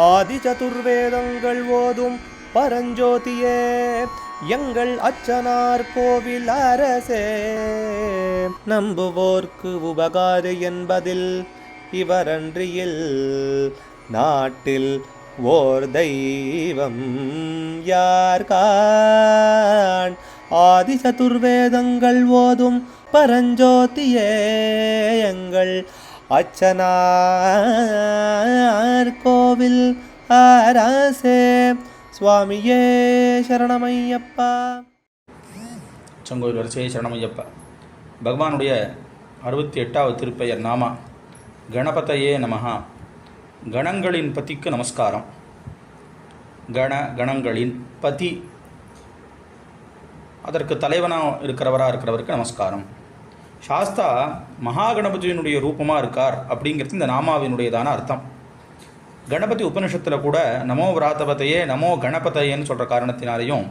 ஆதி சதுர்வேதங்கள் ஓதும் பரஞ்சோதியே எங்கள் அச்சனார் கோவில் அரசே. நம்புவோர்க்கு உபகாரி என்பதில் இவரன்றியில் நாட்டில் ஓர் தெய்வம் யார்கான். ஆதி சதுர்வேதங்கள் ஓதும் பரஞ்சோதியே எங்கள் அச்சனார் கோவில் அரசே. சுவாமியே சரணமையப்பா. செங்கோயில் வரிசையை சரணமையப்பா. பகவானுடைய 68வது திருப்பெயர் நாமா கணபதையே நமஹா. கணங்களின் பதிக்கு நமஸ்காரம். கணங்களின் பதி, அதற்கு தலைவனாக இருக்கிறவருக்கு நமஸ்காரம். சாஸ்தா மகாகணபதியினுடைய ரூபமாக இருக்கார் அப்படிங்கிறது இந்த நாமாவினுடையதான அர்த்தம். கணபதி உபனிஷத்தில் கூட நமோ விராத்தபதையே நமோ கணபதையேன்னு சொல்கிற காரணத்தினாலேயும்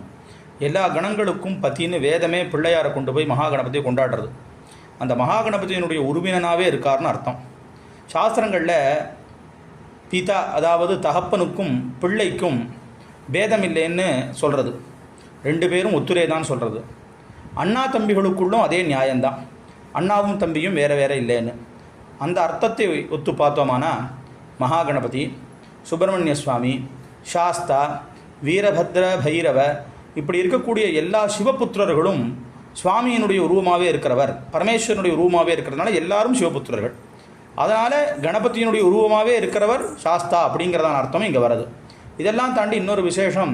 எல்லா கணங்களுக்கும் பத்தின்னு வேதமே பிள்ளையாரை கொண்டு போய் மகாகணபதியை கொண்டாடுறது. அந்த மகாகணபதியினுடைய உருவினனாகவே இருக்கார்னு அர்த்தம். சாஸ்திரங்களில் பிதா, அதாவது தகப்பனுக்கும் பிள்ளைக்கும் பேதம் இல்லைன்னு சொல்கிறது. 2 பேரும் ஒத்துரே தான் சொல்கிறது. அண்ணா தம்பிகளுக்குள்ளும் அதே நியாயம்தான். அண்ணாவும் தம்பியும் வேறு வேறு இல்லைன்னு அந்த அர்த்தத்தை ஒத்து பார்த்தோமானா மகாகணபதி, சுப்பிரமணிய சுவாமி, சாஸ்தா, வீரபத்ர, பைரவ இப்படி இருக்கக்கூடிய எல்லா சிவபுத்திரர்களும் சுவாமியினுடைய உருவமாகவே இருக்கிறவர், பரமேஸ்வரனுடைய உருவமாகவே இருக்கிறதுனால எல்லாரும் சிவபுத்திரர்கள். அதனால் கணபதியினுடைய உருவமாகவே இருக்கிறவர் சாஸ்தா அப்படிங்கிறதான அர்த்தம் இங்கே வருது. இதெல்லாம் தாண்டி இன்னொரு விசேஷம்,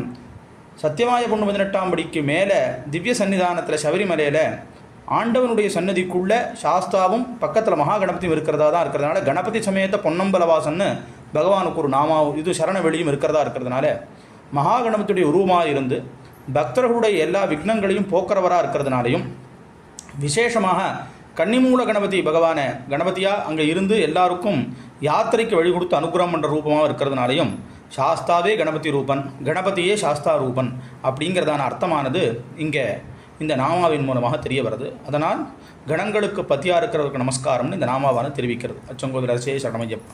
சத்தியமாய பொண்ணு 18ஆம் படிக்கு மேலே திவ்ய சன்னிதானத்தில் சபரிமலையில் ஆண்டவனுடைய சன்னதிக்குள்ளே சாஸ்தாவும் பக்கத்தில் மகாகணபதியும் இருக்கிறதா தான் இருக்கிறதுனால கணபதி சமேத பொன்னம்பலவாசன்னு பகவானுக்கு ஒரு நாமா, இது சரணவெளியும் இருக்கிறதா இருக்கிறதுனால மகாகணபதியுடைய உருவமாக இருந்து பக்தர்களுடைய எல்லா விக்னங்களையும் போக்குறவராக இருக்கிறதுனாலையும், விசேஷமாக கன்னிமூல கணபதி பகவானை கணபதியாக அங்கே இருந்து எல்லாருக்கும் யாத்திரைக்கு வழி கொடுத்து அனுகிரகம் பண்ணுற ரூபமாக இருக்கிறதுனாலையும் சாஸ்தாவே கணபதி ரூபன், கணபதியே சாஸ்தா ரூபன் அப்படிங்கிறதான அர்த்தமானது இங்கே இந்த நாமாவின் மூலமாக தெரிய வருது. அதனால் கணங்களுக்கு பத்தியாக இருக்கிறவருக்கு நமஸ்காரம்னு இந்த நாமாவான தெரிவிக்கிறது. அச்சங்கோவில் அரசே சரணமையப்பா.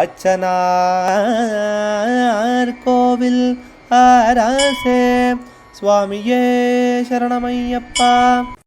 அச்சனார் கோவில் அரசே. சுவாமியே சரணமையப்பா.